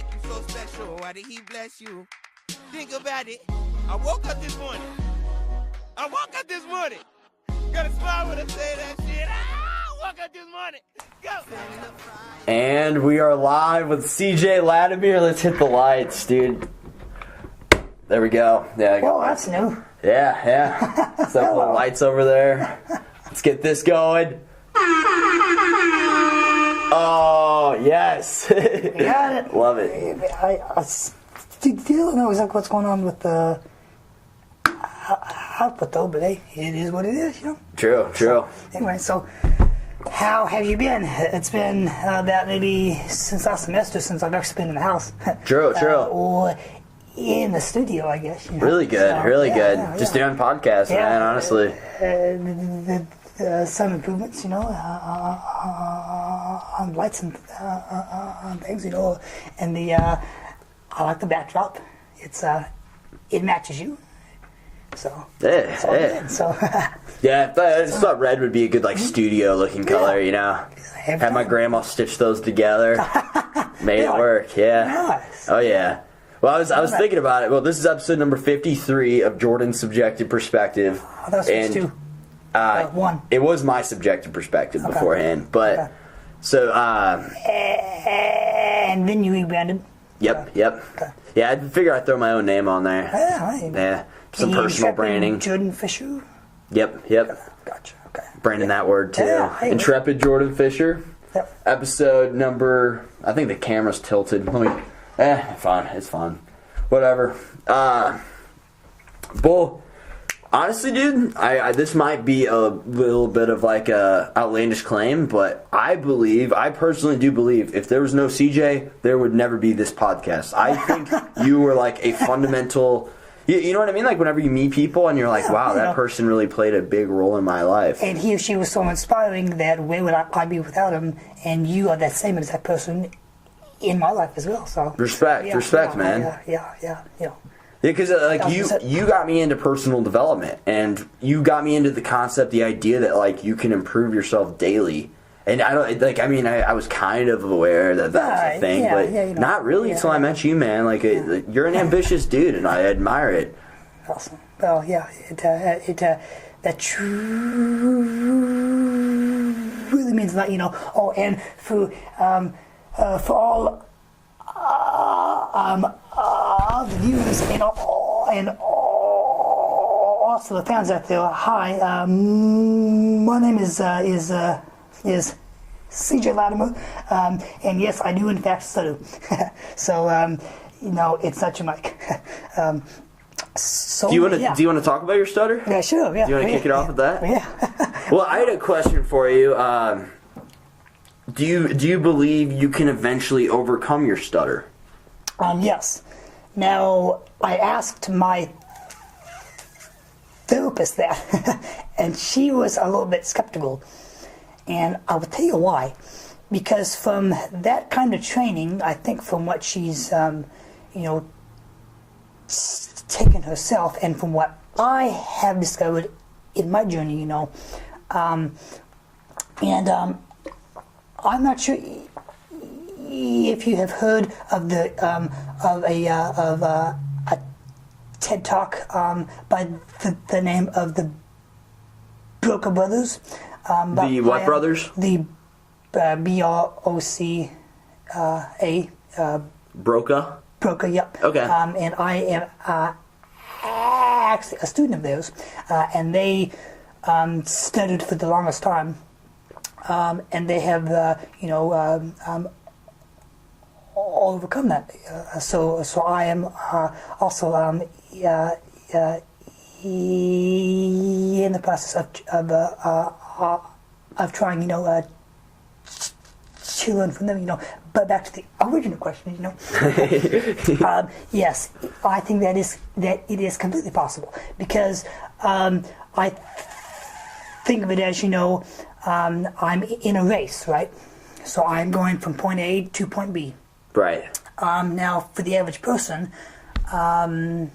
make you so special? Why did he bless you? Think about it. I woke up this morning. Got a smile when I say that shit. Woke up this morning. Go. And we are live with CJ Latimer. Let's hit the lights, dude. There we go. Yeah. Well, that's new. Yeah. Some little lights over there. Let's get this going. Oh, yes. You got it. Love it. I still know exactly what's going on with the output, though, but hey, it is what it is, you know? True. So, anyway, so how have you been? It's been about maybe since last semester since I've actually been in the house. True. Or in the studio, I guess. You know? Really good, So, really good. yeah. Just doing podcasts, man, honestly. Some improvements, you know, on lights and on things, you know, and I like the backdrop. It matches you. So Yeah. So Yeah, but I just thought red would be a good, like, studio-looking color, you know? Had my grandma stitch those together. Made it work, yeah. Nice. Oh, yeah. Well, I was thinking about it. Well, this is episode number 53 of Jordan's Subjective Perspective. Oh, that was supposed to. One. It was my subjective perspective beforehand, but so And then you rebranded. Yep. Okay. Yeah, I figure I'd throw my own name on there. Yeah. Some personal branding. Jordan Fischer. Yep. Gotcha. Okay. Branding that word too. Yeah, hey, Intrepid Jordan Fischer. Yep. Episode number. I think the camera's tilted. Let me. Fine. It's fine. Whatever. Bull. Honestly, dude, I this might be a little bit of like a outlandish claim, but I personally do believe, if there was no CJ, there would never be this podcast. I think you were like a fundamental, you know what I mean? Like whenever you meet people and you're like, wow, that person really played a big role in my life. And he or she was so inspiring that where would I be without him? And you are that same exact person in my life as well. So Respect, man. Yeah. Yeah, because like you got me into personal development, and you got me into the concept, the idea that like you can improve yourself daily. And I don't like. I mean, I was kind of aware that that's a thing, but not really until I met you, man. Like you're an ambitious dude, and I admire it. Awesome. Well, yeah, that really means a lot, you know. Oh, and for all. The viewers and also the fans out there. Hi, my name is CJ Latimer, and yes, I do in fact stutter. So you know, it's not your mic. So do you want to talk about your stutter? Yeah, sure. Yeah. Do you want to kick it off with that? Yeah. Well, I had a question for you. Do you believe you can eventually overcome your stutter? Yes. Now, I asked my therapist that, and she was a little bit skeptical. And I will tell you why. Because from that kind of training, I think from what she's, taken herself, and from what I have discovered in my journey, you know, I'm not sure if you have heard of a TED Talk by the name of the Broca brothers. The what brothers? The B-R-O-C-A. Broca? Broca, yep. Okay. And I am actually a student of theirs, and they studied for the longest time. And they have, overcome that. So I am also in the process of trying, to learn from them, But back to the original question, yes, I think that it is completely possible, because I think of it as, I'm in a race, right? So I'm going from point A to point B. Right. Now, for the average person, the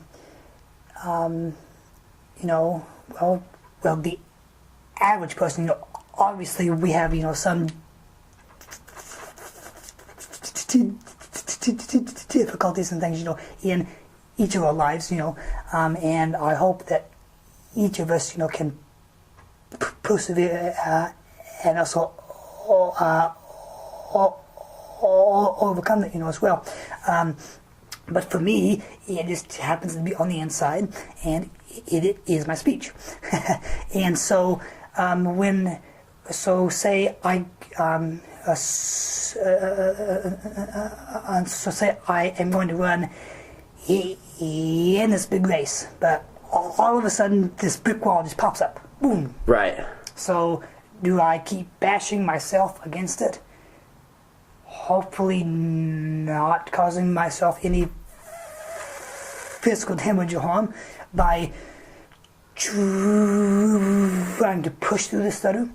average person, obviously we have, some difficulties and things, in each of our lives, and I hope that each of us, can persevere and also overcome that, as well. But for me, it just happens to be on the inside, and it is my speech. And so say I say I am going to run in this big race, but all of a sudden this brick wall just pops up. Boom. Right. So do I keep bashing myself against it? Hopefully not causing myself any physical damage or harm by trying to push through the stutter.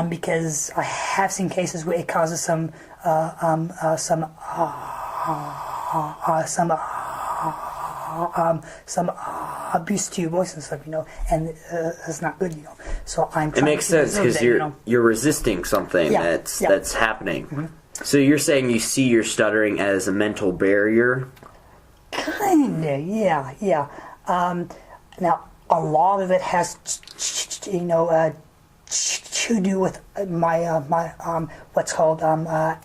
Because I have seen cases where it causes some abuse to your voice and stuff, and it's not good, So I'm. It makes sense because you're resisting something that's happening. Mm-hmm. So you're saying you see your stuttering as a mental barrier? Kinda, yeah. Now a lot of it has, to do with my what's called a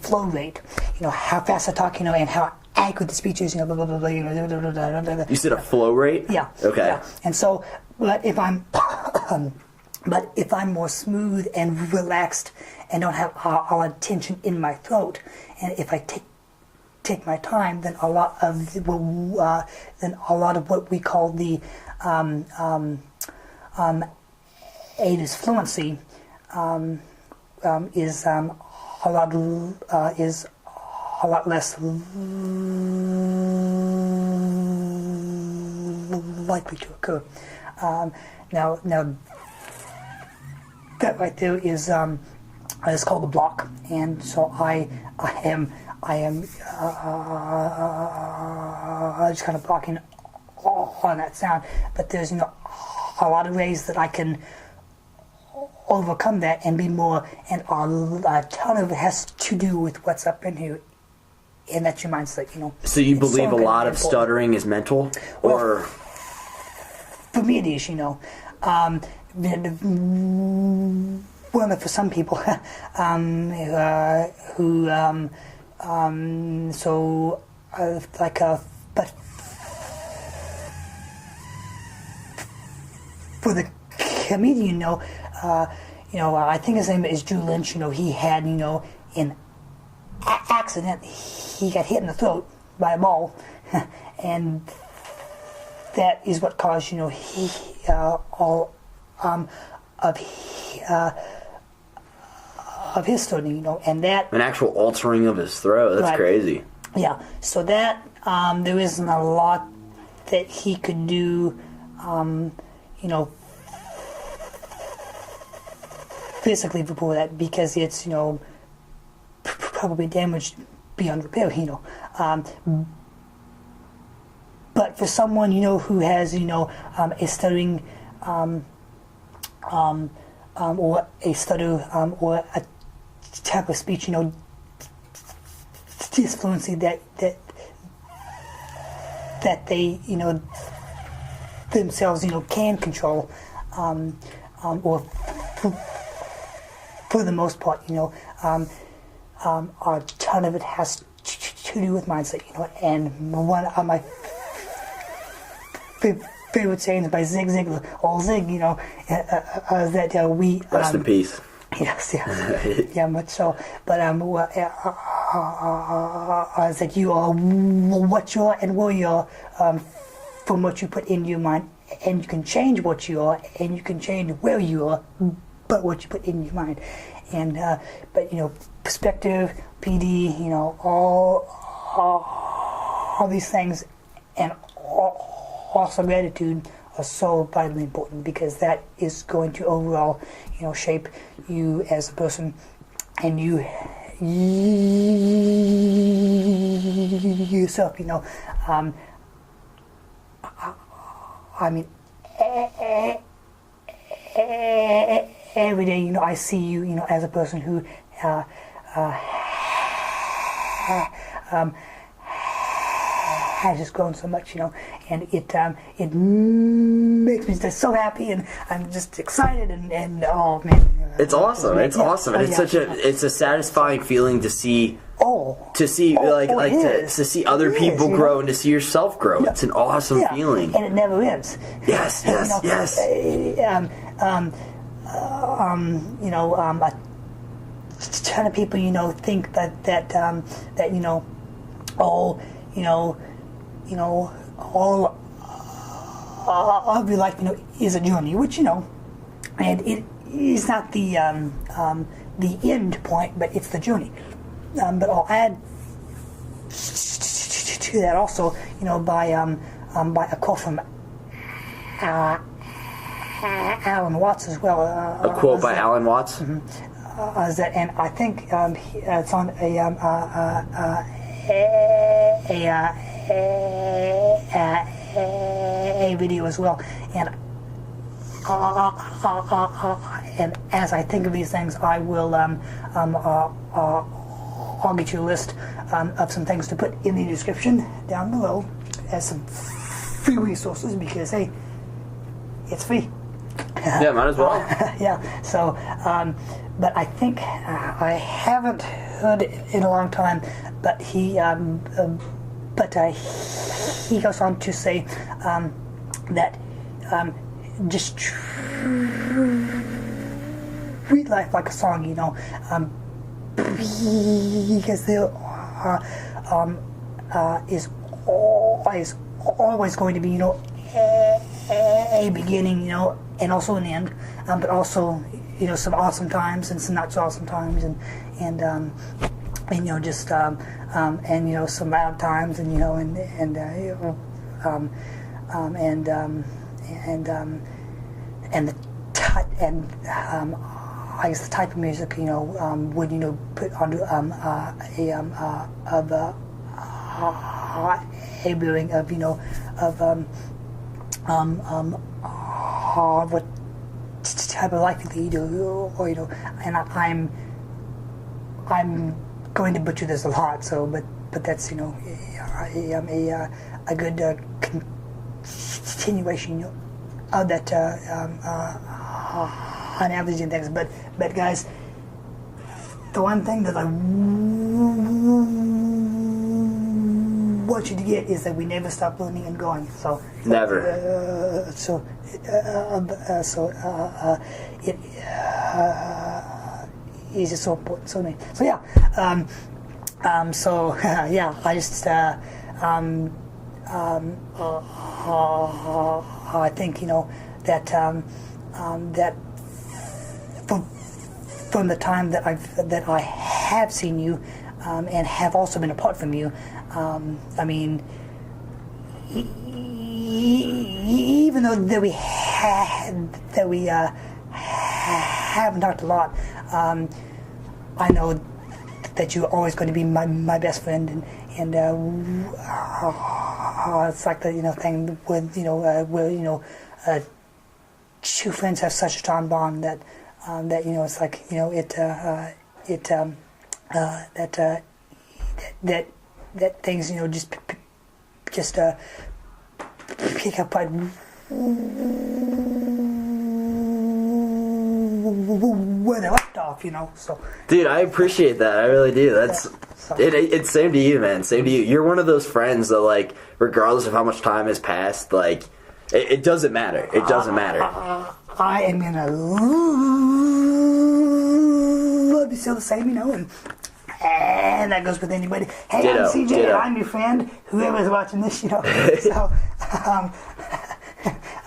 flow rate. How fast I talk, and how accurate the speech is. Blah, blah, blah, blah, You said a flow rate? Yeah. Okay. Yeah. And so, but if I'm more smooth and relaxed and don't have all the tension in my throat, and if I take my time, then a lot of what we call the ADA's fluency is a lot less likely to occur. Now that right there is called a block, and so I am just kind of blocking on that sound. But there's a lot of ways that I can overcome that and be more, and a ton of it has to do with what's up in here, and that's your mindset, So you believe a lot of stuttering is mental, or? Well, for me it is, well, for some people but for the comedian, I think his name is Drew Lynch. He had, in accident, he got hit in the throat by a ball, and that is what caused, all of his stuttering, and that an actual altering of his throat. That's right. Crazy. Yeah. So that there isn't a lot that he could do, physically before that, because it's probably damaged beyond repair. But for someone who has a stuttering or a stutter or a type of speech disfluency that they themselves can control, or for the most part a ton of it has to do with mindset, and one of my favorite sayings by Zig Ziglar, or Zig, that we rest in peace. Yes, yeah, much so. But that you are what you are and where you are from what you put into your mind, and you can change what you are, and you can change where you are, but what you put in your mind, and but perspective, PD, all these things, and also gratitude are so vitally important, because that is going to overall, shape you as a person, and you yourself. I mean, every day, I see you, as a person who has just grown so much, and it makes me just so happy, and I'm just excited, and oh man, it's awesome. It's awesome, and it's a satisfying feeling to see. To see other people grow and to see yourself grow. It's an awesome feeling, and it never ends. Yes. A ton of people, think that all of your life, is a journey, which and it is not the end point, but it's the journey. But I'll add to that also, by a quote from Alan Watts as well. A quote by Alan Watts. And I think it's on a video as well. And as I think of these things, I will I'll get you a list of some things to put in the description down below as some free resources, because hey, it's free. Yeah, might as well. Yeah. So, but I think I haven't heard it in a long time. But he goes on to say that just treat life like a song, because there is always going to be, a beginning, and also an end, but also, some awesome times and some not so awesome times, and just some bad times, and I guess the type of music, would put onto a viewing of what type of life that you do, or and I'm going to butcher this a lot, so but that's a good continuation of that on average and things, but guys, the one thing that I want you to get is that we never stop learning and growing. So never. It is just so important. So yeah. I just I think that that from the time that I have seen you and have also been apart from you, I mean, even though that we haven't talked a lot, I know that you're always going to be my best friend, and it's like the thing with where two friends have such a strong bond that it's like that things just pick up right where they left off, So, dude, I appreciate that. I really do. That's it's same to you, man. Same to you. You're one of those friends that, like, regardless of how much time has passed, like, it doesn't matter. It doesn't matter. I am gonna love you still the same, and that goes with anybody. Hey, Ditto, I'm CJ, ditto. and I'm your friend. Whoever's watching this, So,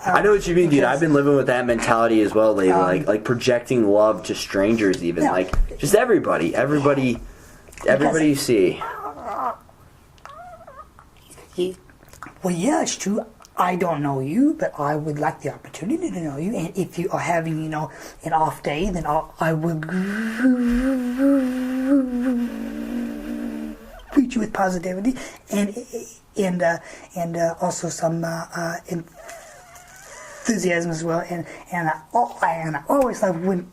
I know what you mean, dude. I've been living with that mentality as well lately, like projecting love to strangers, even like just everybody you see. Well, yeah, it's true. I don't know you, but I would like the opportunity to know you. And if you are having, an off day, then I will greet you with positivity and also some enthusiasm as well. And I always love when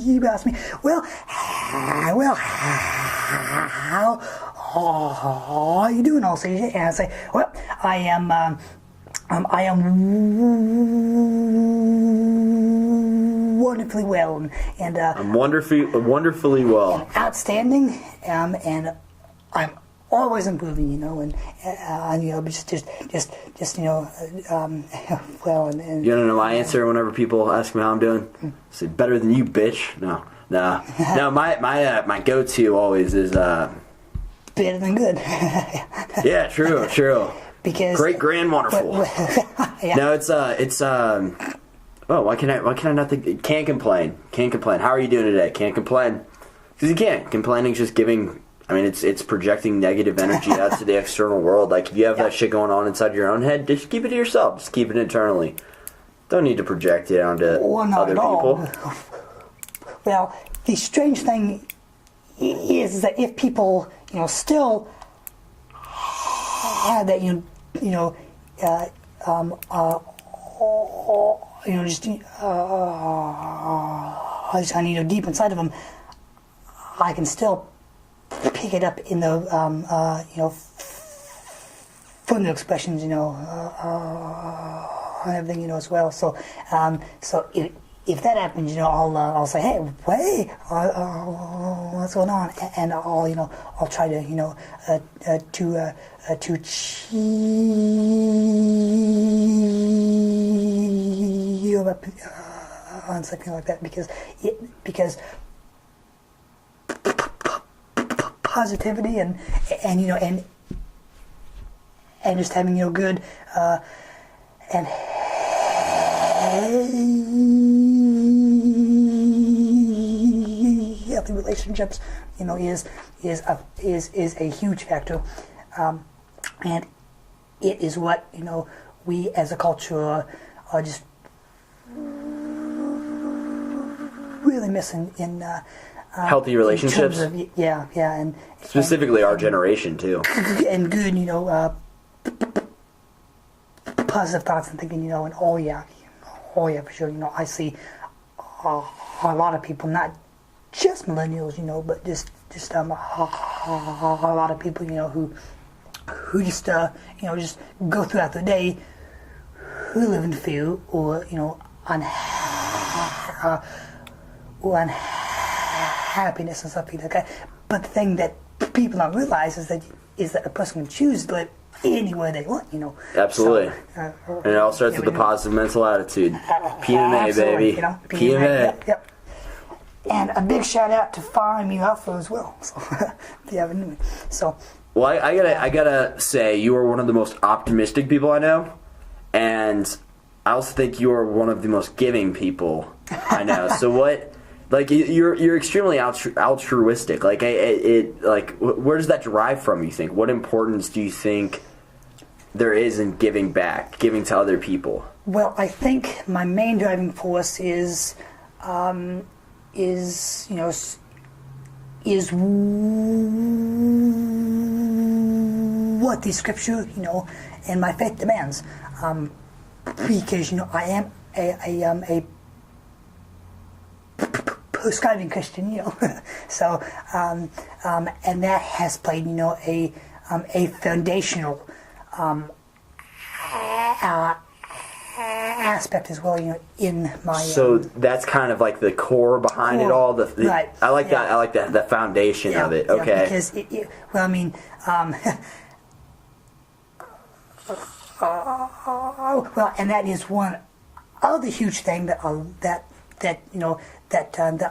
you ask me, well, well, how are you doing, all CJ? And I say, well, I am wonderfully well, and I'm wonderfully well. outstanding, and I'm always improving, and just well, and You don't know my answer whenever people ask me how I'm doing? I say, better than you, bitch. No. No, my go-to always is better than good. yeah, true. Because Great, grand, wonderful. yeah. No, it's oh, why can I not think? Can't complain. How are you doing today? Can't complain. Because you can't. Complaining is just giving. I mean, it's projecting negative energy out to the external world. Like, if you have that shit going on inside your own head, just keep it to yourself. Just keep it internally. Don't need to project it onto other people. Well, the strange thing is that if people, still have that, deep inside of them, I can still pick it up in the, from the expressions, and everything, as well. So if that happens, I'll say, hey, what's going on? And I'll try to, to cheer up on something like that, because positivity and just having good and healthy relationships, is a huge factor, and it is what we as a culture are just really missing in healthy relationships. In terms of, and specifically our generation too. And good, positive thoughts and thinking, and oh yeah, for sure. I see a lot of people, not just millennials, but just a lot of people, who just just go throughout the day, who live in fear or unhappiness and stuff like that. But the thing that people don't realize is that a person can choose to live anywhere they want, Absolutely. So, and it all starts with a positive mental attitude. PMA, baby. PMA. Yep. And a big shout out to Firing Me Alpha as well. So, if you haven't knew me. So. Well, I gotta say, you are one of the most optimistic people I know, and I also think you are one of the most giving people I know. So what? Like, you're extremely altruistic. Like, where does that derive from, you think? What importance do you think there is in giving back, giving to other people? Well, I think my main driving force is what the scripture, and my faith demands. Because, I am a prescribing Christian, so and that has played, a foundational aspect as well, in my. So that's kind of like the core behind it all. Right. I like that. I like that. The foundation of it. Okay. Yeah, because well, and that is one other huge thing that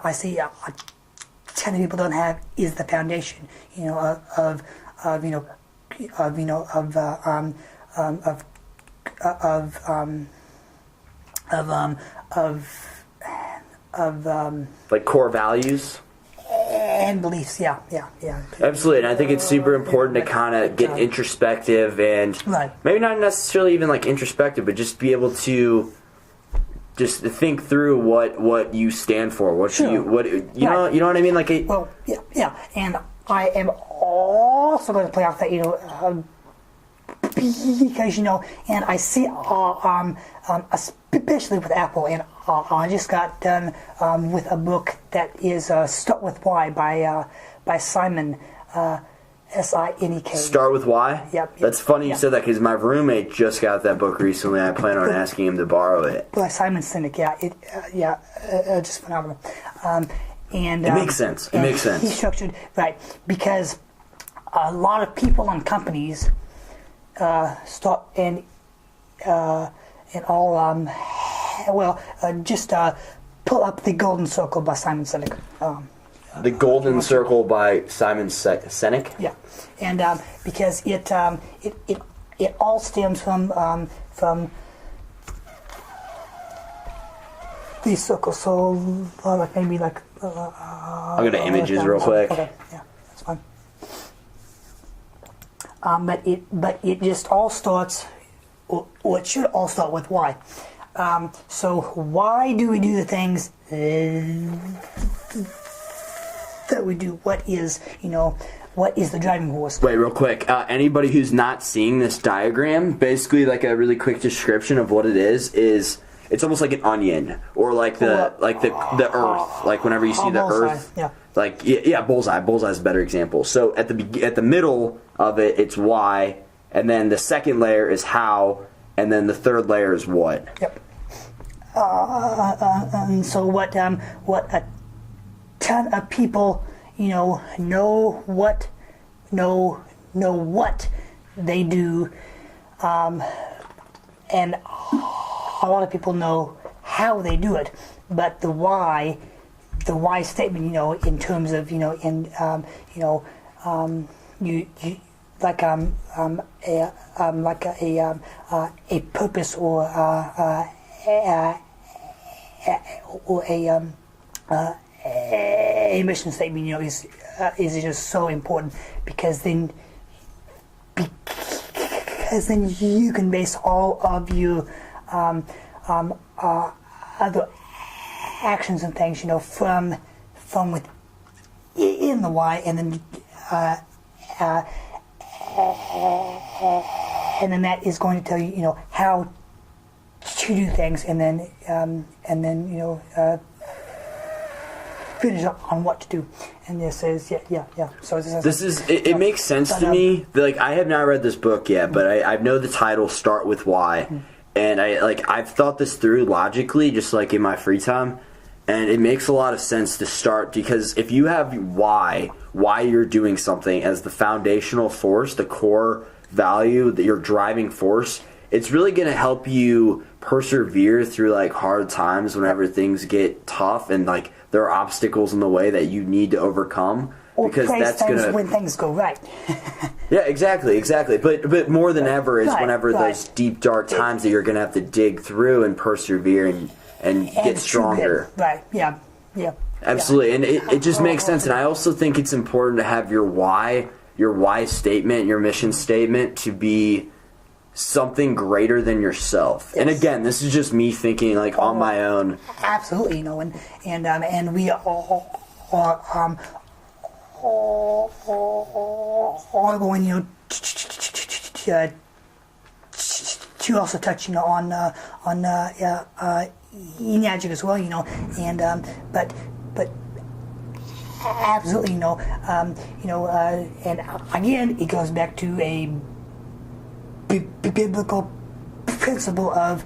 I see a ton of people don't have, is the foundation, of like core values and beliefs. Yeah. Absolutely. And I think it's super important to kind of get introspective and maybe not necessarily even like introspective, but just be able to just think through what you stand for, you know what I mean, like and I am also going to play off that, because and I see especially with Apple, and I just got done with a book that is Start With Why by Simon, S-I-N-E-K. Start With Why? Yep. That's funny you Yep. said that because my roommate just got that book recently. I plan on asking him to borrow it. By Simon Sinek, just phenomenal. And It makes sense. It makes sense. He's structured, right, because a lot of people and companies start and all, just pull up The Golden Circle by Simon Sinek. The Golden Circle by Simon Sinek? Yeah, and because it all stems from these circles. So like maybe like I'll go to images real quick. Okay, yeah, that's fine. But it just all starts, or it should all start with why. So why do we do the things that we do? What is the driving force? Wait, real quick. Anybody who's not seeing this diagram, basically like a really quick description of what it is it's almost like an onion, or like the earth. Like whenever you see the bullseye, earth, yeah. Like bullseye. Bullseye is a better example. So at the middle of it, it's why, and then the second layer is how, and then the third layer is what. Yep. And so what a ton of people know what they do, and a lot of people know how they do it, but the why statement, in terms of you like a purpose or a mission statement, is just so important, because then you can base all of your other actions and things, from within the why, and then that is going to tell you, how to do things, and then finish up on what to do. And this is So it makes sense to me. Like, I have not read this book yet, but I know the title, Start With Why, and I've thought this through logically, just like in my free time, and it makes a lot of sense to start, because if you have why you're doing something as the foundational force, the core value, that your driving force, it's really going to help you persevere through like hard times whenever things get tough and like there are obstacles in the way that you need to overcome. Or because that's gonna when things go right. Yeah, exactly. But more than ever is whenever right. those deep dark times that you're going to have to dig through and persevere and get stronger. Right. Yeah. Absolutely, and it just makes sense. And I also think it's important to have your why statement, your mission statement, to be something greater than yourself. Yes. And again, this is just me thinking like on my own. Absolutely, and we all are going, to also touch, on Enagic as well, and but absolutely, and again, it goes back to a biblical principle of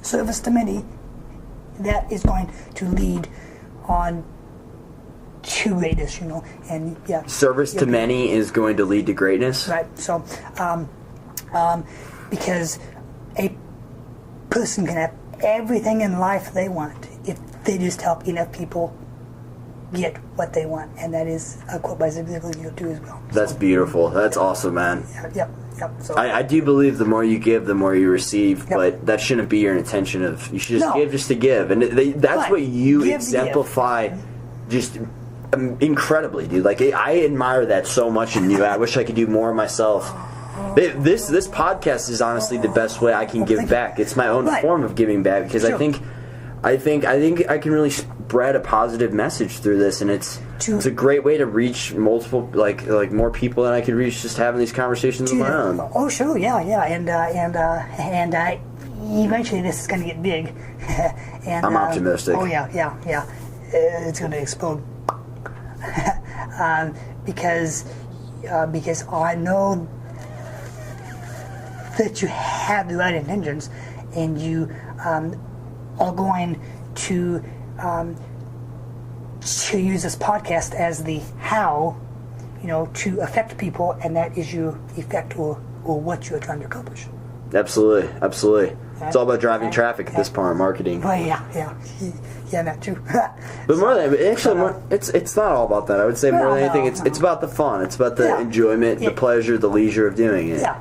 service to many. That is going to lead on to greatness, and Service to many is going to lead to greatness. Right. So, because a person can have everything in life they want if they just help enough people get what they want, and that is a quote by Zbigniew too as well. That's beautiful. That's awesome, man. Yep. So I do believe the more you give, the more you receive, but that shouldn't be your intention of, you should just give just to give. And that's what you exemplify just incredibly, dude. Like, I admire that so much in you. I wish I could do more myself. This podcast is honestly the best way I can give back. It's my own form of giving back, because I think I can really spread a positive message through this, and it's a great way to reach multiple, like more people than I could reach just having these conversations on my own. Oh, sure, yeah, and eventually this is going to get big. And I'm optimistic. Oh yeah, it's going to explode. Because I know that you have the right intentions, and you are going to use this podcast as the how, to affect people, and that is your effect or what you're trying to accomplish. Absolutely. It's all about driving traffic at this point, marketing. Well, yeah, that too. But more than actually, it's not all about that. I would say more than anything, it's about the fun. It's about the enjoyment, the pleasure, the leisure of doing it. Yeah.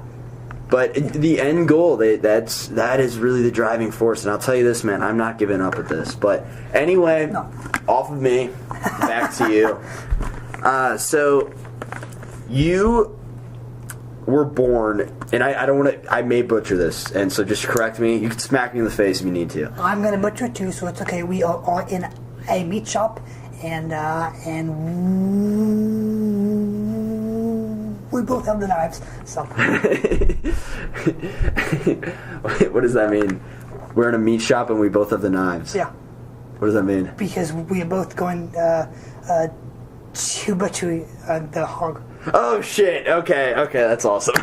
But the end goal, that is really the driving force. And I'll tell you this, man, I'm not giving up at this. But anyway, off of me, back to you. So you were born, and I don't want to, I may butcher this, and so just correct me. You can smack me in the face if you need to. I'm going to butcher it too, so it's okay. We are in a meat shop, and we both have the knives, so. What does that mean? We're in a meat shop and we both have the knives. Yeah. What does that mean? Because we are both going to butcher the hog. Oh shit! Okay, that's awesome.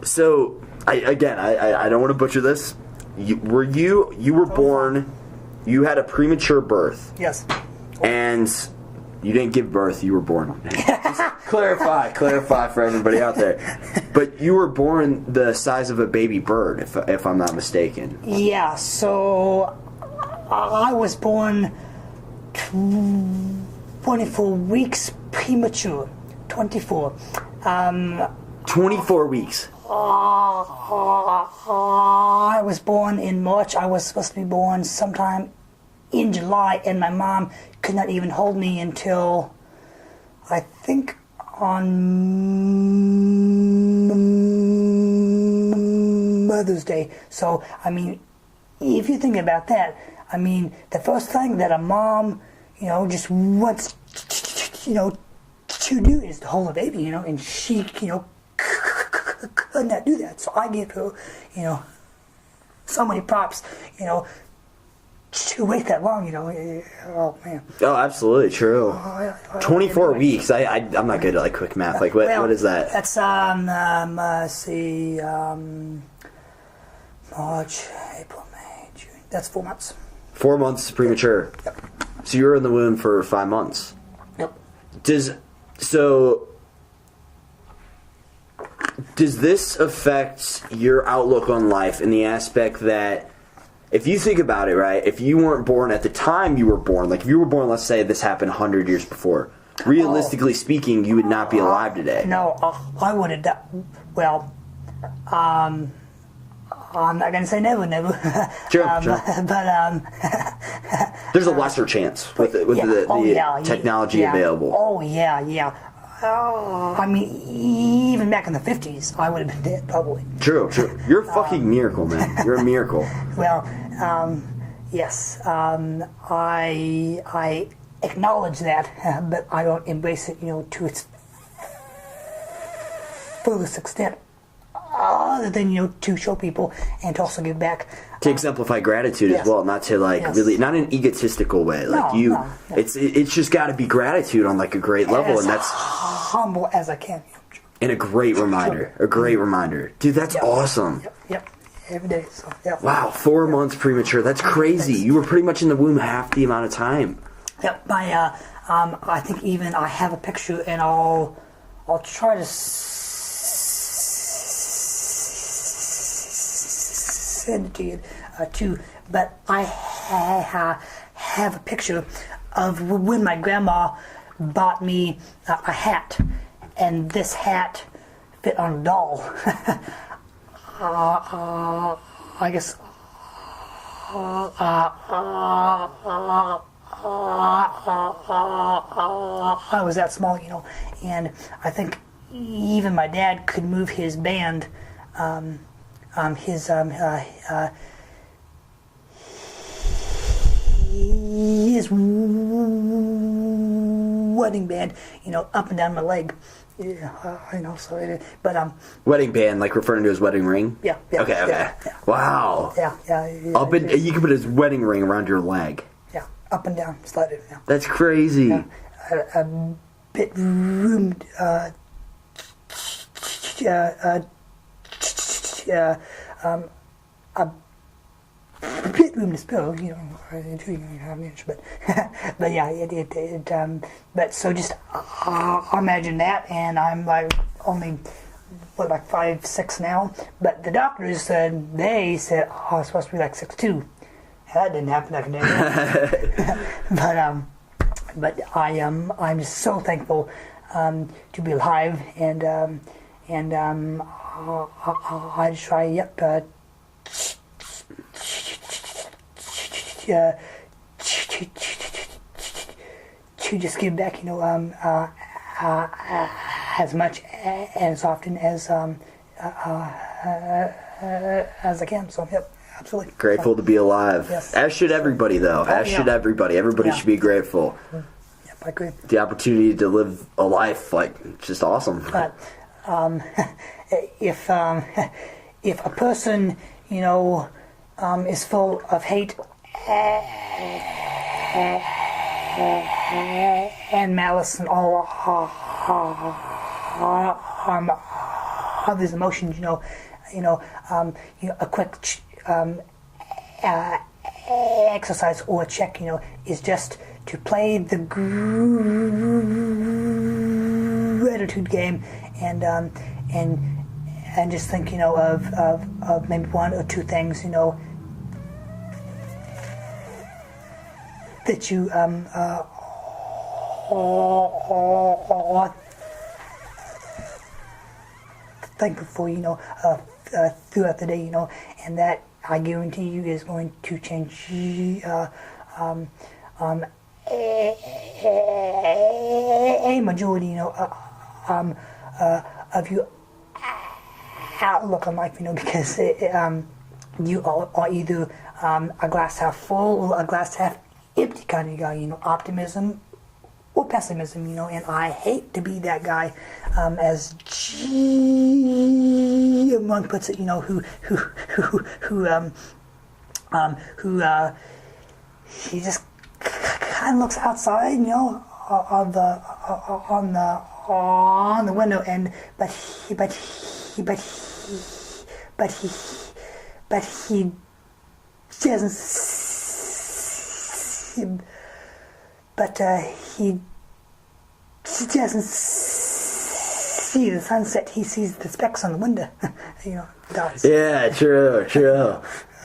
So I don't want to butcher this. You were born. You had a premature birth. Yes. And you didn't give birth. You were born. Just clarify for everybody out there. But you were born the size of a baby bird, if I'm not mistaken. Yeah. So I was born 24 weeks premature. 24. 24 weeks. I was born in March. I was supposed to be born sometime in July, and my mom could not even hold me until, I think, on Mother's Day. So, I mean, if you think about that, I mean, the first thing that a mom, just wants, to do is to hold a baby, and she, could not do that. So I give her, so many props, to wait that long, oh man. Oh, absolutely true. 24 weeks. I'm not good at quick math. What is that? That's March, April, May, June. That's 4 months. 4 months premature. Yep. So you were in the womb for 5 months. Yep. Does this affect your outlook on life in the aspect that, if you think about it, right, if you weren't born at the time you were born, if you were born, let's say this happened 100 years before, realistically speaking, you would not be alive today. No, I would have done, well, I'm not going to say never. Sure. But, there's a lesser chance with the technology available. Oh, yeah. I mean, even back in the 50s, I would have been dead, probably. True. You're a fucking miracle, man. You're a miracle. Well, yes. I acknowledge that, but I don't embrace it, to its fullest extent. Other than, to show people and to also give back. To exemplify gratitude as well, not to really, not in an egotistical way. No. It's just got to be gratitude on a great level, and that's humble as I can. And a great reminder, dude. That's awesome. Yep. Every day. So, yeah. Wow, 4 months premature. That's crazy. You were pretty much in the womb half the amount of time. Yep. I think even I have a picture, and I'll try to send it to you too, but I have a picture of when my grandma bought me a hat, and this hat fit on a doll. I guess I was that small, and I think even my dad could move his band. his wedding band, up and down my leg. Yeah, so it, but Wedding band, like referring to his wedding ring? Yeah. Okay. Yeah. Wow. Yeah. Up and you can put his wedding ring around your leg. Yeah, up and down, slide it. Yeah. That's crazy. Yeah. A bit roomed. A bit room to spill, you have an inch, but but yeah, but so just imagine that, and I'm like only like 5'6" now, but the doctors said they said I was supposed to be like 6'2". That didn't happen. I can tell you. but I'm just so thankful to be alive, and I just try to just give back, as much and as often as I can. So, yep, absolutely. Grateful to be alive. Yes. As should everybody, though. As should everybody. Everybody should be grateful. Yep, I agree. The opportunity to live a life, just awesome. But if a person, is full of hate and malice and all others' emotions, a quick exercise or a check, is just to play the gratitude game, and just think, of maybe one or two things, that you are thankful for, throughout the day, and that I guarantee you is going to change a majority, of your outlook on life, because you are either a glass half full or a glass half empty kind of guy, optimism or pessimism, and I hate to be that guy, as G. Monk puts it, who he just kind of looks outside, on the window, and but he doesn't see, he doesn't see the sunset. He sees the specks on the window. Dots. Yeah, true.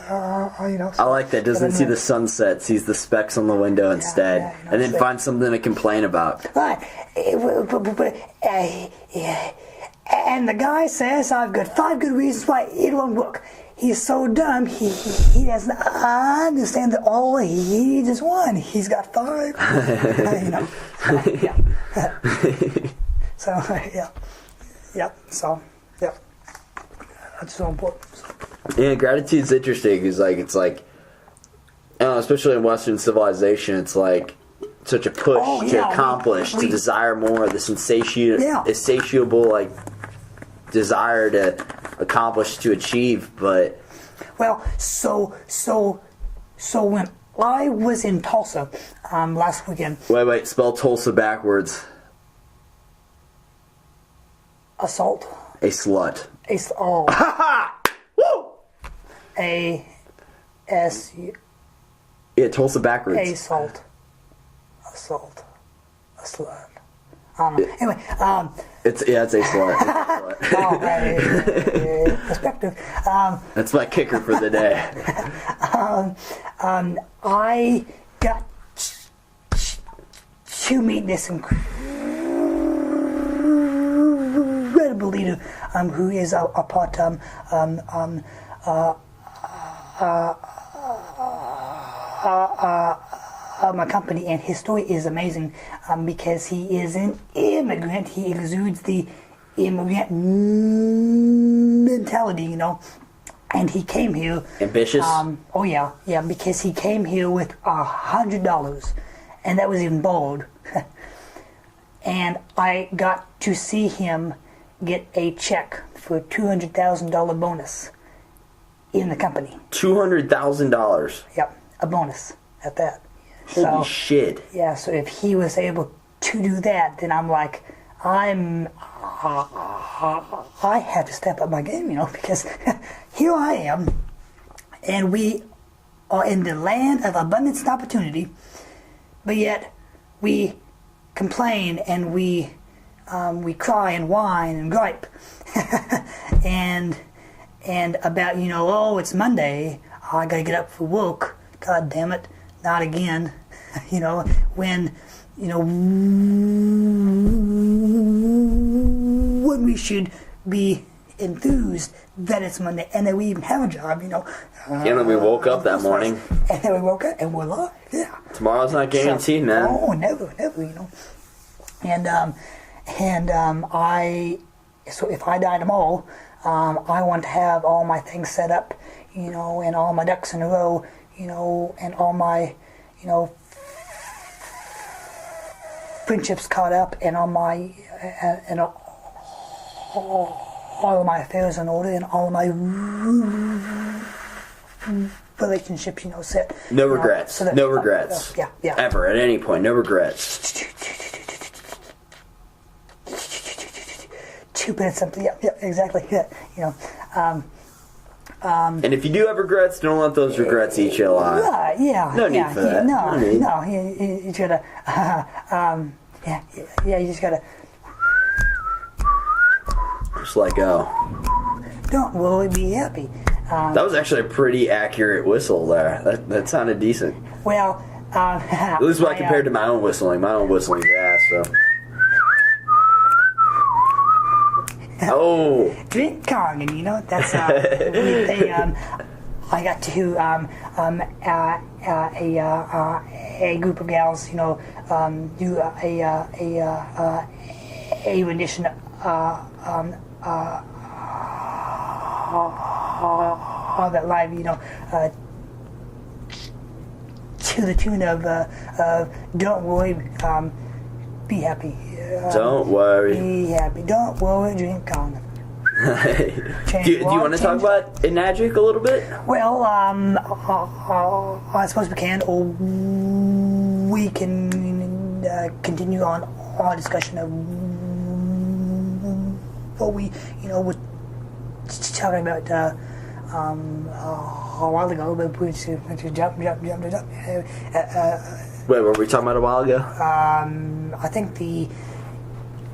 I like that. Doesn't see the sunset, sees the specks on the window instead, and then finds something to complain about. Right. And the guy says, I've got 5 good reasons why it won't work. He's so dumb, he doesn't understand that all he needs is 1. He's got 5. So, yeah. So, yeah. That's so important. Yeah, gratitude's interesting because, it's especially in Western civilization, it's such a push to accomplish, to desire more, the insatiable, desire to accomplish, to achieve, but... Well, so when I was in Tulsa last weekend... Wait, spell Tulsa backwards. Assault. A slut. Oh. Woo! A-S... Yeah, Tulsa backwards. Assault. A slut. Anyway, it's a slut. Perspective. That's my kicker for the day. I got to meet this incredible leader, who is a part my company, and his story is amazing, because he is an immigrant. He exudes the immigrant mentality, And he came here. Ambitious? Oh yeah, because he came here with $100, and that was even bold. And I got to see him get a check for a $200,000 bonus in the company. $200,000. Yep, a bonus at that. Holy shit! Yeah, so if he was able to do that, then I'm like, I have to step up my game, because here I am, and we are in the land of abundance and opportunity, but yet we complain and we cry and whine and gripe, and about oh, it's Monday, I gotta get up for work. God damn it, not again. When when we should be enthused that it's Monday and that we even have a job, And then we woke up that morning. And then we woke up and we're alive, yeah. Tomorrow's not guaranteed, man. Oh, never, And so if I die tomorrow, I want to have all my things set up, and all my ducks in a row, and all my, friendships caught up, and all my all of my affairs in order, and all of my relationships, set. No regrets. So that, no regrets. Yeah. Ever, at any point, no regrets. 2 minutes something. Yeah, exactly. Yeah, and if you do have regrets, don't let those regrets eat you alive. Yeah. No need for that. No. You gotta. You just gotta. Just let go. Don't worry, be happy. That was actually a pretty accurate whistle there. That sounded decent. Well, at least when I compared to my own whistling. My own whistling's ass, so. Oh! Drink Kong, and that's I got to a group of gals, do a rendition of that live, to the tune of "Don't Worry, Be Happy." Don't worry. Be happy. Don't worry, drink Kong. Do you want to talk about Enagic a little bit? Well, I suppose we can, or we can continue on our discussion of what we, were talking about a while ago, but we just jump. Wait, were we talking about a while ago? I think the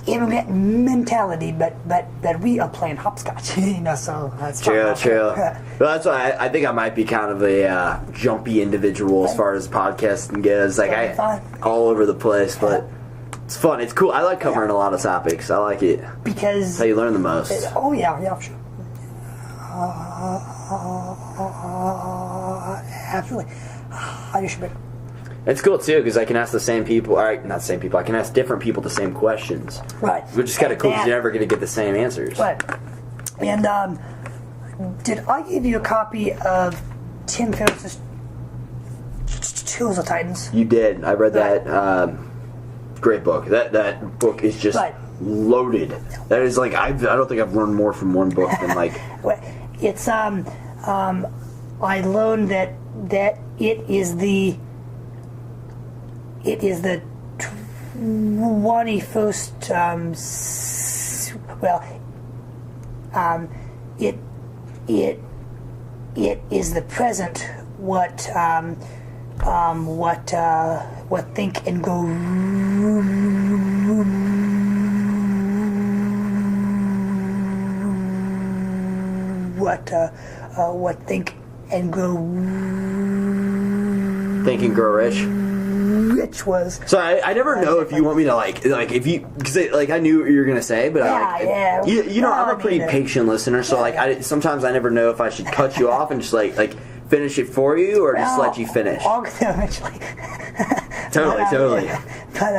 internet mentality, but we are playing hopscotch, so that's true. Well, that's why I think I might be kind of a jumpy individual as far as podcasting goes. Like all over the place, but it's fun. It's cool. I like covering a lot of topics. I like it because it's how you learn the most. Yeah, sure. Absolutely. I just should. It's cool too because I can ask the same people. All right, not the same people. I can ask different people the same questions. Right. Which is kind of cool because you're never going to get the same answers. Right. And did I give you a copy of Tim Ferriss's Tools of Titans? You did. I read that. Great book. That book is just loaded. That is like I don't think I've learned more from one book than like. It's I learned that it is the 21st. It is the present. What think and go. What think and grow. Think and Grow Rich. Rich was. So I never know if you want me to like if you because I knew what you were gonna say, but I'm a pretty patient listener, so sometimes I never know if I should cut you off and just like finish it for you or just let you finish. I'll get there eventually. Totally. But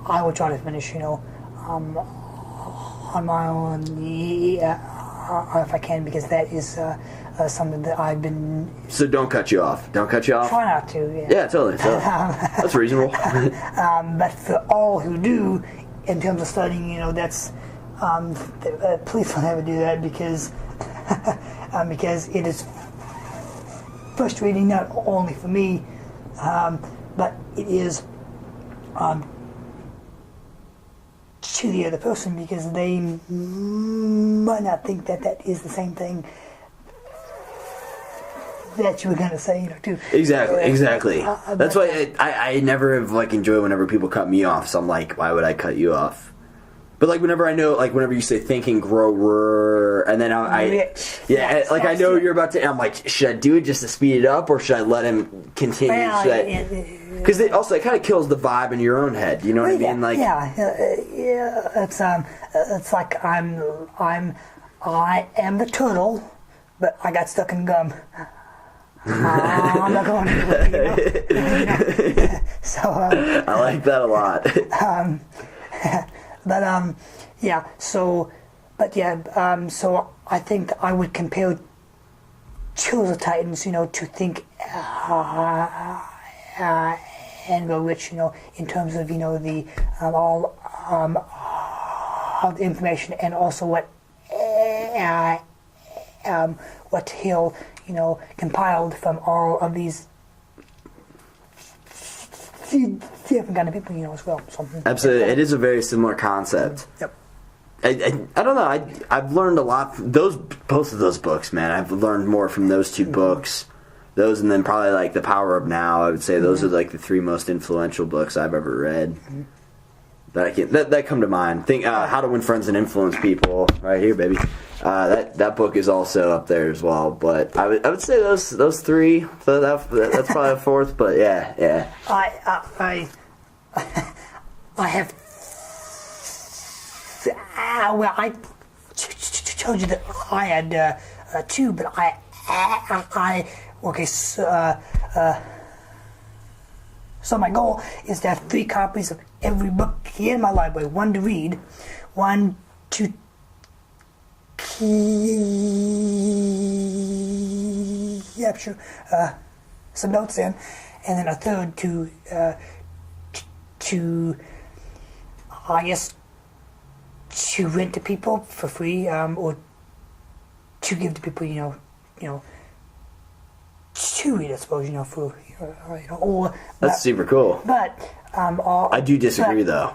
I will try to finish. on my own, if I can, because that is something that I've been. So don't cut you off. Don't cut you off. Try not to. Yeah, totally. That's reasonable. But for all who do, in terms of studying, that's please don't ever do that because it is frustrating not only for me, but it is to the other person because they might not think that is the same thing that you were going to say, too. Exactly. That's why I never have enjoyed whenever people cut me off. So I'm like, why would I cut you off? But whenever I know, whenever you say think and grow, and then I know you're about to. And I'm like, should I do it just to speed it up, or should I let him continue? Because it kind of kills the vibe in your own head. You know what I mean? It's like I am the turtle, but I got stuck in gum. I'm not going anywhere. So I like that a lot. So I think I would compare Choose the Titans, to think and go rich, in terms of, the all of the information and also what he'll, compiled from all of these different kind of people, as well. Something. Absolutely, it is a very similar concept. Yep. I don't know. I've learned a lot from both of those books, man. I've learned more from those two books. Those and then probably The Power of Now. I would say those are the three most influential books I've ever read. That come to mind. Think How to Win Friends and Influence People. Right here, baby. That book is also up there as well. But I would say those three. So that's probably a fourth. But yeah. I have. I told you that I had two, but so my goal is to have 3 copies of every book in my library. 1 to read, 1 to capture some notes in, and then a 3rd to to rent to people for free, or to give to people, to read, I suppose, for, or... That's super cool. But, I do disagree, though.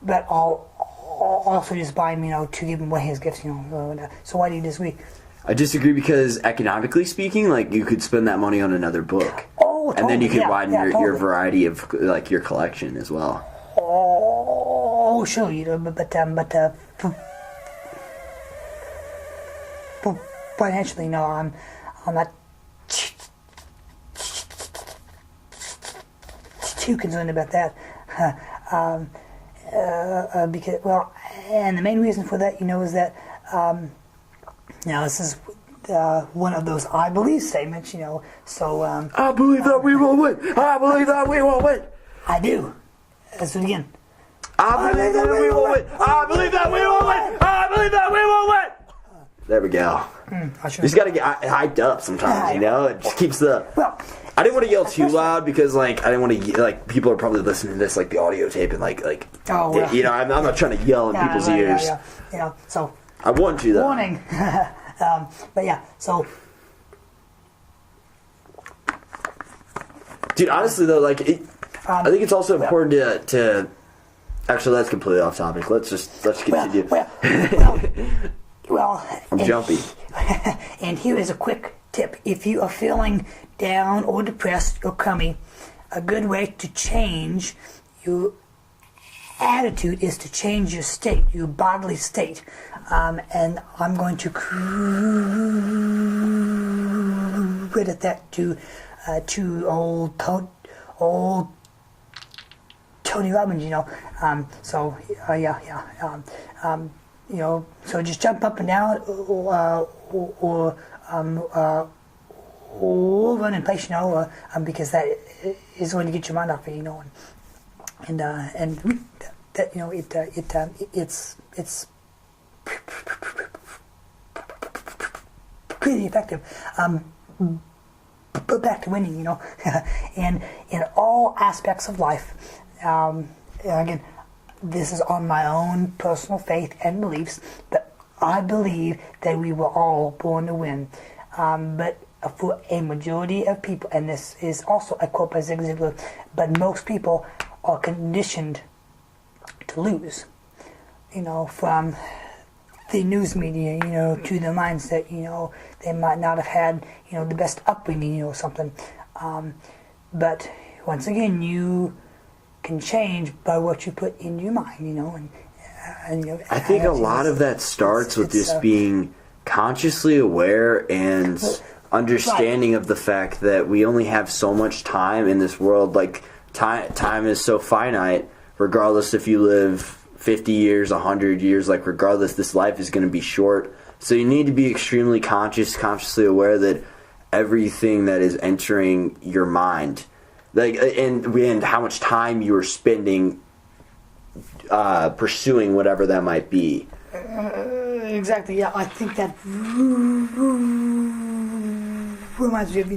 But I'll also just buy him, to give him away his gifts, So why do you disagree? I disagree because economically speaking, you could spend that money on another book. Oh, totally. And then you could widen your totally. variety of, your collection as well. Oh, sure, but financially, no, I'm not too concerned about that. Because, and the main reason for that, is that, now this is one of those I believe statements, so... I believe that we will win! I believe that we will win! I do. Let's do it again. I believe that we will win! I believe that we will win! I believe that we will win! There we go. You just gotta get hyped up sometimes, It just keeps the... Well... I didn't want to yell too loud because, I didn't want to, people are probably listening to this, the audio tape and, Oh, well. I'm not trying to yell in people's ears. Yeah, so... I want you, though. Warning. But yeah, so... Dude, honestly, though, I think it's also important to... Actually, that's completely off topic. Let's continue. Well, I'm jumpy. And here is a quick tip. If you are feeling down or depressed or crummy, a good way to change your attitude is to change your state, your bodily state. And I'm going to credit that to old Tony Robbins, so so just jump up and down, or run in place, because that is going to get your mind off it, and that, it's pretty effective. But back to winning, and in all aspects of life, again, this is on my own personal faith and beliefs, but I believe that we were all born to win. But for a majority of people, and this is also a quote by Zig Ziglar, but most people are conditioned to lose. From the news media, to the mindset, they might not have had, the best upbringing, or something. But once again, you can change by what you put in your mind, and I think a lot of that starts with just being consciously aware and understanding of the fact that we only have so much time in this world. Like, time is so finite, regardless if you live 50 years, 100 years, like, regardless, this life is going to be short. So you need to be extremely consciously aware that everything that is entering your mind, like, and how much time you are spending pursuing whatever that might be. Exactly, yeah. I think that reminds me of,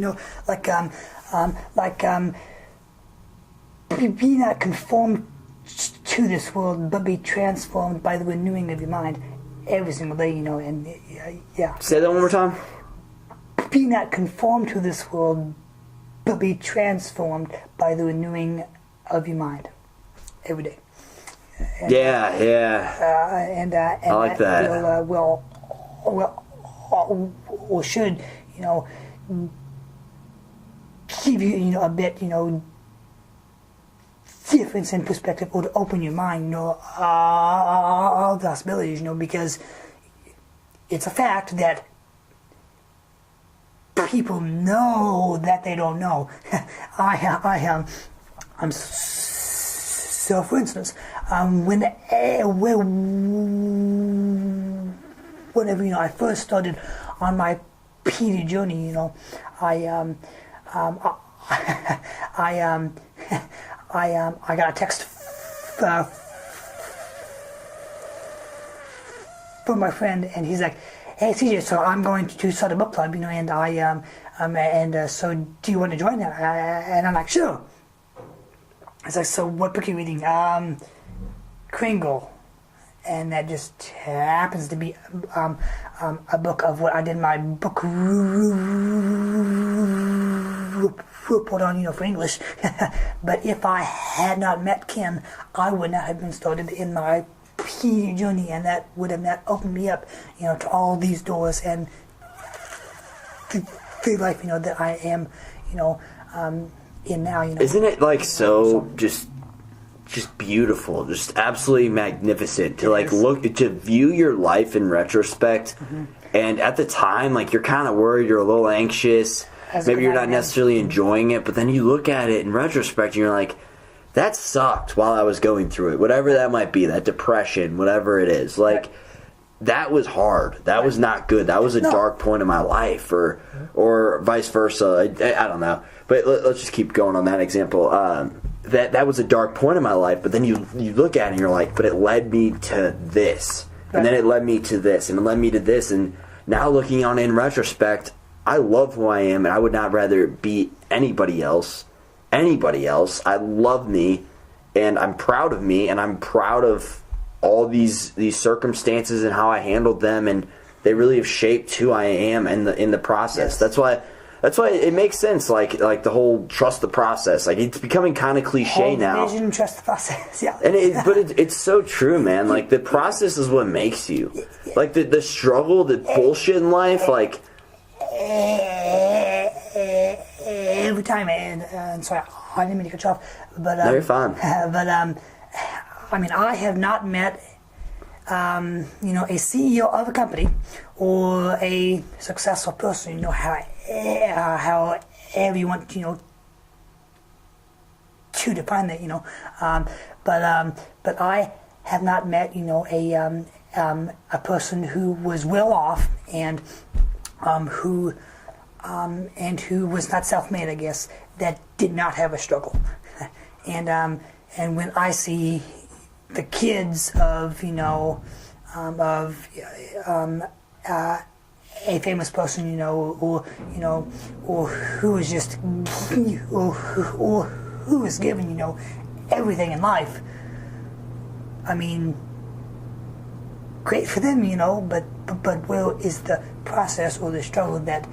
be not conformed to this world, but be transformed by the renewing of your mind every single day, and yeah. Say that one more time. Be not conformed to this world, but be transformed by the renewing of your mind every day. And, and I like that. Or should, give you, a bit, difference in perspective, or to open your mind, all the possibilities, because it's a fact that people know that they don't know. So, for instance, whenever I first started on my PD journey, I got a text from my friend, and he's like, "Hey, CJ, so I'm going to start a book club, and so do you want to join that?" And I'm like, "Sure." It's like, "So what book are you reading?" Kringle. And that just happens to be a book of what I did my book report on, for English. But if I had not met Ken, I would not have been started in my PD journey, and that would have not opened me up, to all these doors and the life, that I am, in now. Isn't it like so just beautiful, just absolutely magnificent to to view your life in retrospect? Mm-hmm. And at the time, like, you're kind of worried, you're a little anxious, maybe you're not necessarily enjoying it, but then you look at it in retrospect and you're like, that sucked while I was going through it, whatever that might be, that depression, whatever it is, like, that was hard, that was not good, that was a dark point in my life, or vice versa. I don't know, but let's just keep going on that example. That was a dark point in my life, but then you look at it and you're like, but it led me to this, and then it led me to this, and it led me to this, and now looking on it in retrospect, I love who I am, and I would not rather be anybody else. I love me, and I'm proud of me, and I'm proud of all these circumstances and how I handled them, and they really have shaped who I am in the process. Yes. That's why it makes sense, like the whole trust the process. Like, it's becoming kind of cliche now. Vision, trust the process, yeah. And it's so true, man. Like, the process is what makes you. Like, the struggle, the bullshit in life, like... Every time, and sorry, I didn't mean to cut you off. But, no, you're fine. But, I have not met... a CEO of a company or a successful person, however you want, to define that, but I have not met, a person who was well off and who was not self-made, I guess, that did not have a struggle, and when I see the kids of a famous person, or who is just, or who is given, everything in life. I mean, great for them, but where is the process or the struggle that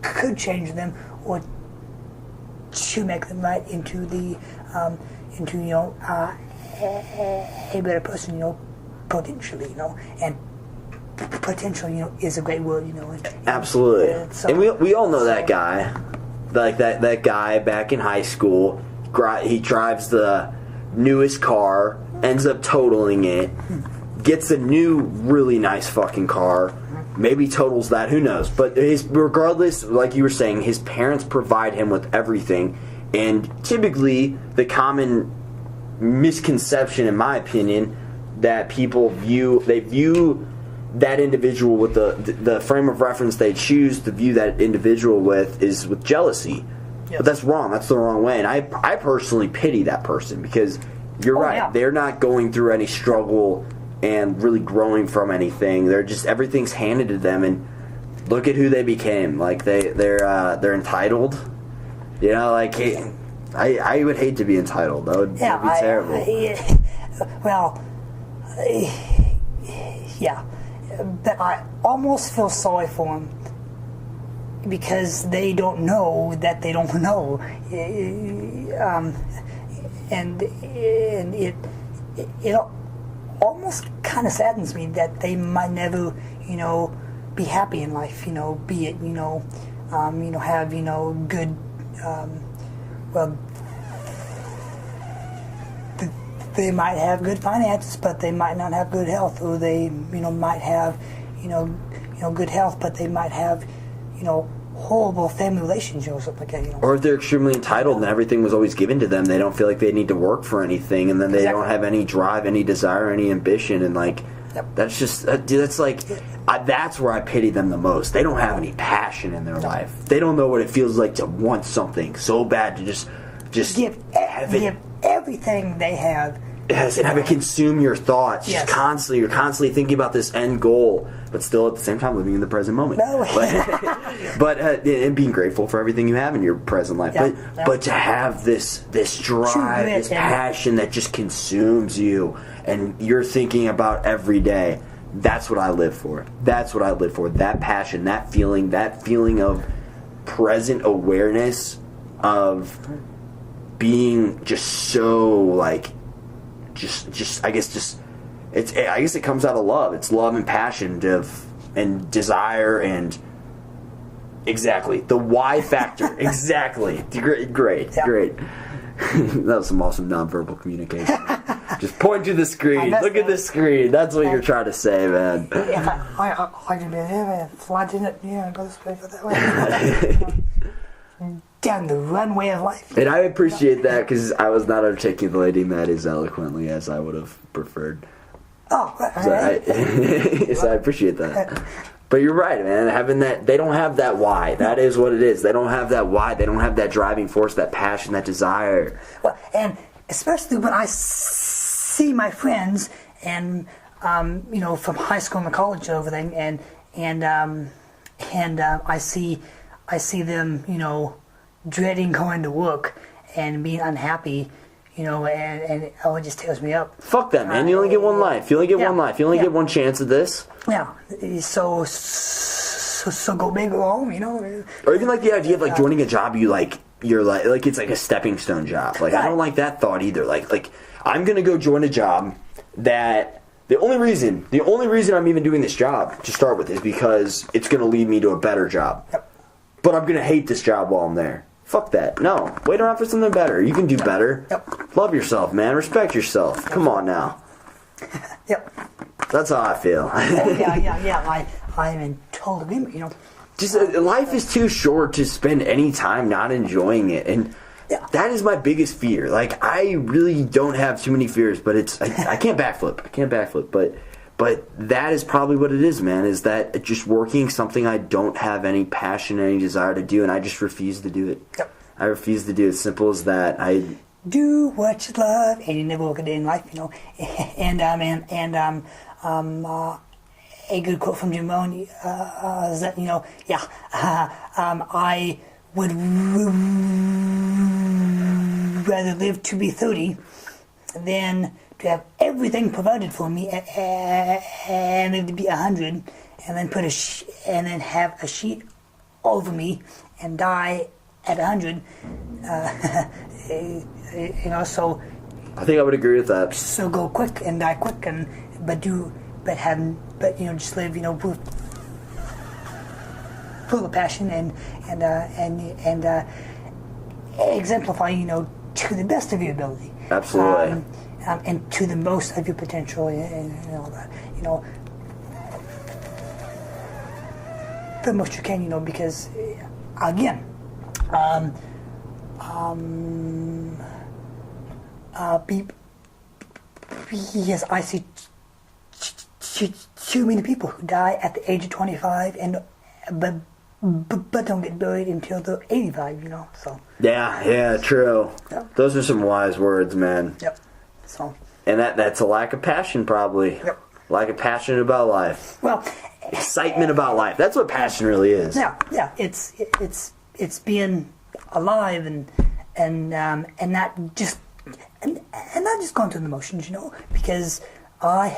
could change them, or to make them right into the a better person, potentially, and potential, is a great word, Absolutely. So, and we all know that guy, like that guy back in high school. He drives the newest car, ends up totaling it, gets a new really nice fucking car, maybe totals that, who knows, but regardless, like you were saying, his parents provide him with everything, and typically the common misconception, in my opinion, that people view that individual with the frame of reference they choose to view that individual with is with jealousy. Yes. But that's wrong. That's the wrong way. And I personally pity that person, because you're right. Yeah. They're not going through any struggle and really growing from anything. They're just, everything's handed to them, and look at who they became. Like they're entitled. Like I would hate to be entitled. That would be terrible. Yeah. But I almost feel sorry for them, because they don't know that they don't know, and it almost kind of saddens me that they might never, be happy in life, be it, have, good, they might have good finances, but they might not have good health, or they, might have, good health, but they might have, horrible family relationships or something like that, Or if they're extremely entitled and everything was always given to them, they don't feel like they need to work for anything, and then they don't have any drive, any desire, any ambition, and that's just, that's that's where I pity them the most. They don't have any passion in their life. They don't know what it feels like to want something so bad to just give everything they have. Yes, and have it consume your thoughts. Yes. You're constantly thinking about this end goal, but still at the same time living in the present moment. No. But and being grateful for everything you have in your present life. Yeah. But to have this drive, this passion that just consumes you, and you're thinking about every day. That's what I live for. That's what I live for. That passion, that feeling of present awareness of being just so I guess it comes out of love. It's love and passion and desire and exactly the why factor. Exactly. Great. That was some awesome nonverbal communication. Just point to the screen. Look at the screen. That's what you're trying to say, man. Yeah, I can be there, flying it. Yeah, go that way. Down the runway of life. And I appreciate that, because I was not articulating that as eloquently as I would have preferred. Oh, so I appreciate that. But you're right, man. Having that, they don't have that why. That is what it is. They don't have that why. They don't have that driving force, that passion, that desire. Well, and especially when I see my friends and from high school and college and everything, and I see them, dreading going to work and being unhappy, and it just tears me up. Fuck that, man. You only get one life. You only get one life. You only get one chance at this. Yeah. So go big or home, Or even the idea of joining a job you're it's like a stepping stone job. Right. I don't like that thought either. Like I'm gonna go join a job that the only reason I'm even doing this job to start with is because it's gonna lead me to a better job. Yep. But I'm gonna hate this job while I'm there. Fuck that. No. Wait around for something better. You can do better. Yep. Love yourself, man. Respect yourself. Come on now. Yep. That's how I feel. Yeah. I'm in total agreement, Just life is too short to spend any time not enjoying it, and that is my biggest fear. I really don't have too many fears, but I can't backflip. But that is probably what it is, man. Is that just working something I don't have any passion, any desire to do, and I just refuse to do it. Yep. I refuse to do it. Simple as that. do what you love, and you never work a day in life, you know. And a good quote from Jim Rohn is that, you know, I would rather live to be 30 than to have everything provided for me and live to be 100, and then and then have a sheet over me and die at 100. You know, so I think I would agree with that. So go quick and die quick, but you know, just live, you know, full of passion and exemplify, you know, to the best of your ability. Absolutely. And to the most of your potential, and all that, you know, the most you can, you know, because again, yes, I see too many people who die at the age of 25 but don't get buried until they're 85, you know. So yeah, true. Yep. Those are some wise words, man. Yep. So. And that's a lack of passion, probably. Yep. Lack of passion about life. Well, excitement about life. That's what passion really is. Yeah. It's being alive and not just going through the motions, you know, because I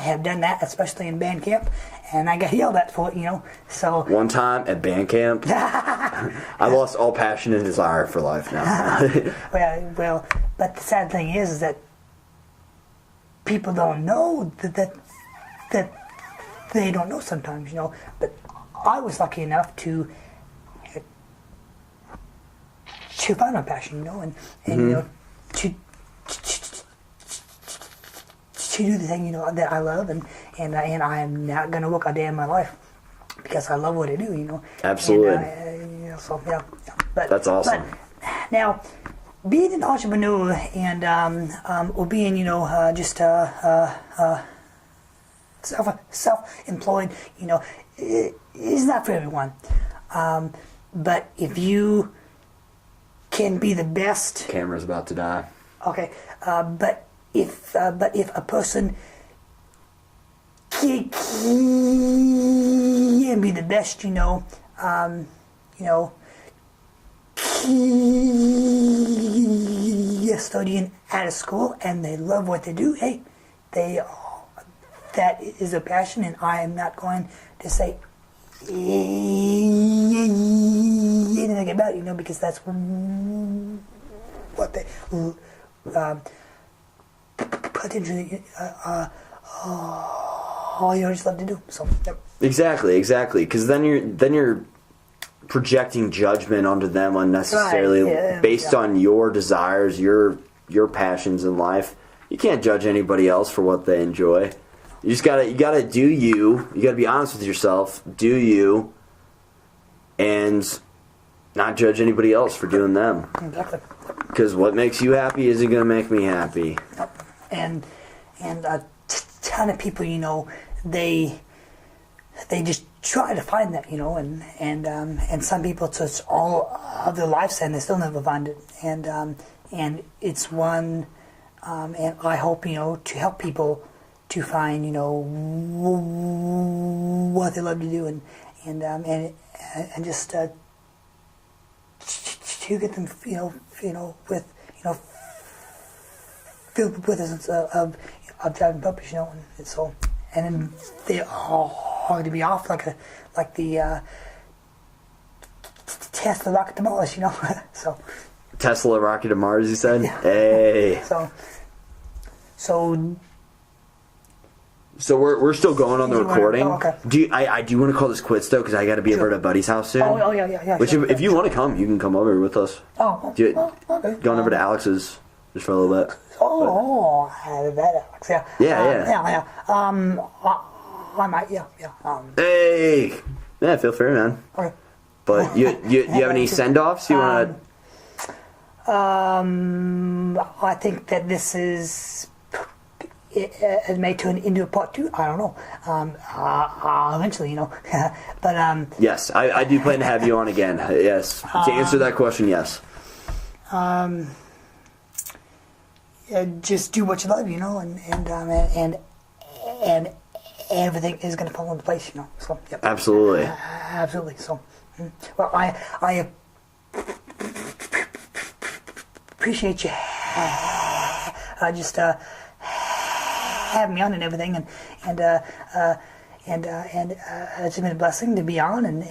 have done that, especially in band camp, and I got yelled at for it, you know. So one time at band camp, I lost all passion and desire for life now. well, but the sad thing is that people don't know that they don't know sometimes, you know. But I was lucky enough to find my passion, you know, and you know, to do the thing, you know, that I love, and I am not gonna work a day in my life because I love what I do, you know. Absolutely. And, you know, so yeah. But that's awesome. But now, being an entrepreneur and or being, you know, just self-employed, you know, is not for everyone. But if you can be the best. Camera's about to die. Okay, but if a person can be the best, you know, studying out of school and they love what they do, hey, that is a passion, and I am not going to say anything about it, you know, because that's what they potentially all you just love to do. So yep. Exactly, because then you're projecting judgment onto them unnecessarily, right. based on your desires, your passions in life. You can't judge anybody else for what they enjoy. You just gotta do you. You gotta be honest with yourself. Do you, and not judge anybody else for doing them. Exactly. Because what makes you happy isn't gonna make me happy. Yep. And a ton of people, you know, they just try to find that, you know, and some people, it's all of their lives and they still never find it. And it's one, and I hope, you know, to help people to find, you know, what they love to do, and just to get them, you know, with, you know, filled with a sense of driving purpose, you know, and so, and then they are hard to be off like the Tesla rocket to Mars, you know. So Tesla rocket to Mars, you said? Yeah. Hey. So we're still going on the recording. Okay. I do want to call this quits though, because I got to be over at a buddy's house soon. Oh yeah. Which if you want to come, you can come over with us. Okay. Going over to Alex's just for a little bit. That Alex, yeah. Yeah. I might, yeah. Hey, yeah, feel free, man. Okay. But you have any send-offs you want to? I think that this is may turn into a part 2. I don't know. Eventually, you know. But yes, I do plan to have you on again. Yes, to answer that question, yes. just do what you love, and everything is going to fall into place, So, yep. Absolutely. Absolutely. So, well, I appreciate you just having me on and everything, and it's been a blessing to be on, and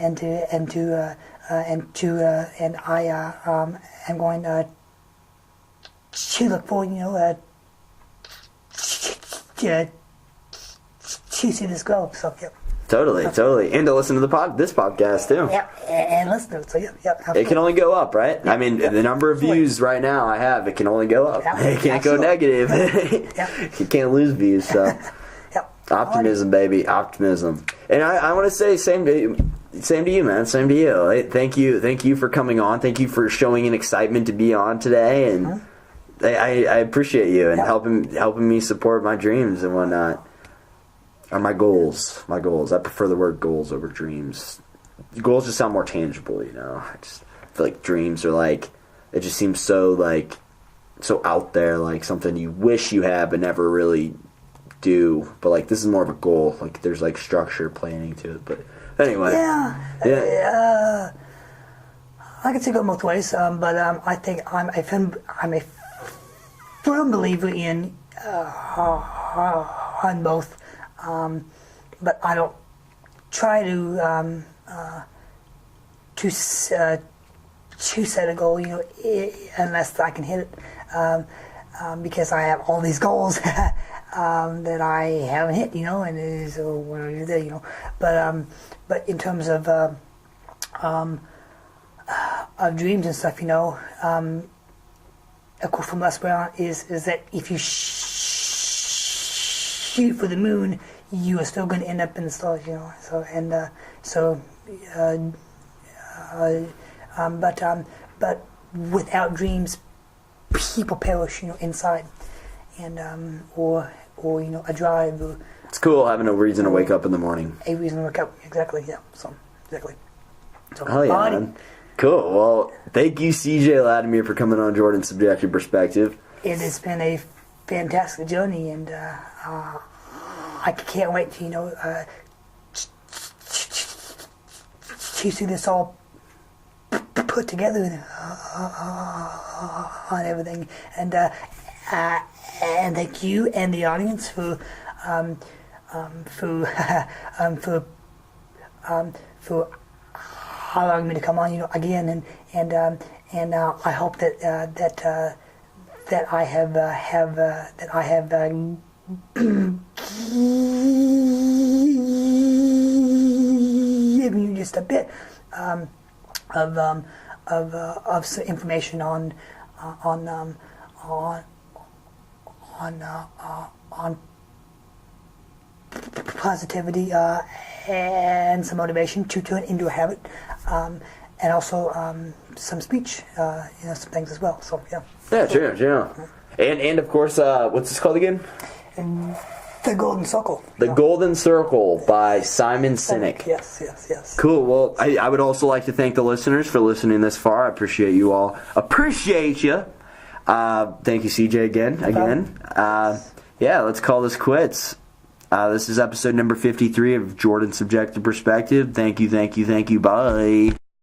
I am going to look forward, to see this grow. So, yep. Totally. And to listen to this podcast too. Yeah, and listen to it. So, yep. Absolutely. It can only go up, right? I mean, the number of views right now I have, it can only go up. Yeah, it can't go negative. You can't lose views, so. Yep. Optimism, baby. Optimism. And I want to say same to you, man. Same to you. Thank you for coming on. Thank you for showing an excitement to be on today, and I appreciate you and helping me support my dreams and whatnot. Or my goals. I prefer the word goals over dreams. Goals just sound more tangible, I just feel like dreams are like, it just seems so out there, like something you wish you had but never really do. But like this is more of a goal. Like there's like structure, planning to it. But anyway. Yeah. I can see it go both ways. But I think I'm a firm believer in on both. But I don't try to set a goal, unless I can hit it, because I have all these goals that I haven't hit, and so what do I do there, but in terms of dreams and stuff, a quote from Les Brown is that if you shoot for the moon, you are still going to end up in the stars, but without dreams, people perish, inside, and or a drive. It's cool having a reason to wake up in the morning. A reason to wake up, exactly. Yeah. So exactly. So, oh yeah, man. Cool. Well, thank you, CJ Latimer, for coming on Jordan's Subjective Perspective. It has been a fantastic journey, and I can't wait to see this all put together on everything, and thank you and the audience for allowing me to come on, again, and I hope that I have given you just a bit of some information on positivity and some motivation to turn into a habit, and also some speech, some things as well. So yeah. Yeah, true. And of course, what's this called again? The Golden Circle. The Golden Circle by Simon Sinek. Yes. Cool. Well, I would also like to thank the listeners for listening this far. I appreciate you all. Appreciate you. Thank you, CJ, again. Yeah, let's call this quits. This is episode number 53 of Jordan's Subjective Perspective. Thank you. Bye.